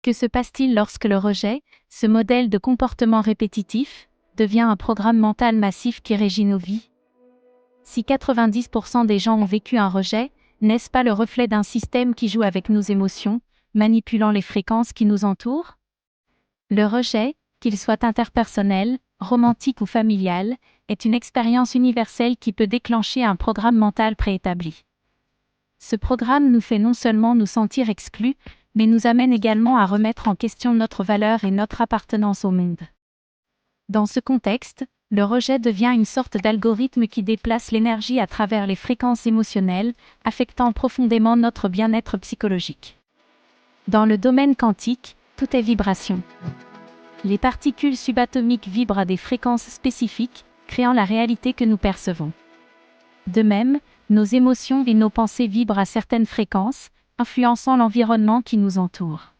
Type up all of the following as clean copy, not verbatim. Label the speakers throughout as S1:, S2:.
S1: Que se passe-t-il lorsque le rejet, ce modèle de comportement répétitif, devient un programme mental massif qui régit nos vies? Si 90% des gens ont vécu un rejet, n'est-ce pas le reflet d'un système qui joue avec nos émotions, manipulant les fréquences qui nous entourent? Le rejet, qu'il soit interpersonnel, romantique ou familial, est une expérience universelle qui peut déclencher un programme mental préétabli. Ce programme nous fait non seulement nous sentir exclus, mais nous amène également à remettre en question notre valeur et notre appartenance au monde. Dans ce contexte, le rejet devient une sorte d'algorithme qui déplace l'énergie à travers les fréquences émotionnelles, affectant profondément notre bien-être psychologique. Dans le domaine quantique, tout est vibration. Les particules subatomiques vibrent à des fréquences spécifiques, créant la réalité que nous percevons. De même, nos émotions et nos pensées vibrent à certaines fréquences, influençant l'environnement qui nous entoure.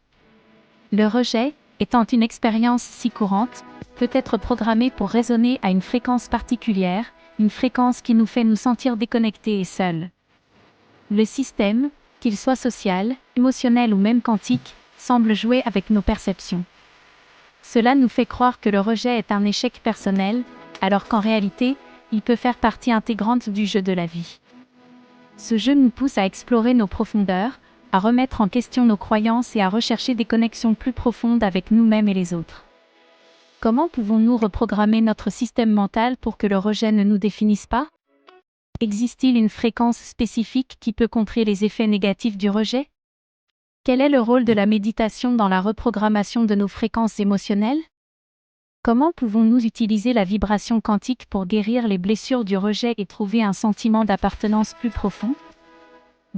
S1: Le rejet, étant une expérience si courante, peut être programmé pour résonner à une fréquence particulière, une fréquence qui nous fait nous sentir déconnectés et seuls. Le système, qu'il soit social, émotionnel ou même quantique, semble jouer avec nos perceptions. Cela nous fait croire que le rejet est un échec personnel, alors qu'en réalité, il peut faire partie intégrante du jeu de la vie. Ce jeu nous pousse à explorer nos profondeurs, à remettre en question nos croyances et à rechercher des connexions plus profondes avec nous-mêmes et les autres. Comment pouvons-nous reprogrammer notre système mental pour que le rejet ne nous définisse pas? Existe-t-il une fréquence spécifique qui peut contrer les effets négatifs du rejet? Quel est le rôle de la méditation dans la reprogrammation de nos fréquences émotionnelles? Comment pouvons-nous utiliser la vibration quantique pour guérir les blessures du rejet et trouver un sentiment d'appartenance plus profond?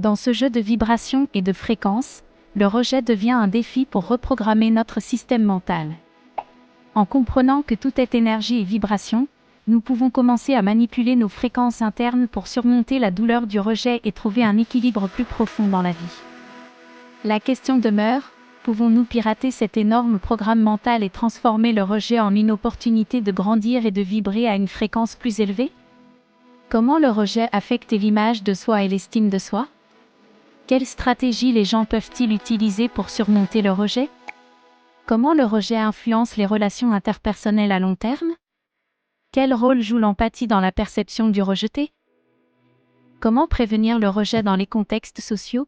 S1: Dans ce jeu de vibrations et de fréquences, le rejet devient un défi pour reprogrammer notre système mental. En comprenant que tout est énergie et vibration, nous pouvons commencer à manipuler nos fréquences internes pour surmonter la douleur du rejet et trouver un équilibre plus profond dans la vie. La question demeure, pouvons-nous pirater cet énorme programme mental et transformer le rejet en une opportunité de grandir et de vibrer à une fréquence plus élevée? Comment le rejet affecte l'image de soi et l'estime de soi? Quelles stratégies les gens peuvent-ils utiliser pour surmonter le rejet? Comment le rejet influence les relations interpersonnelles à long terme? Quel rôle joue l'empathie dans la perception du rejeté? Comment prévenir le rejet dans les contextes sociaux?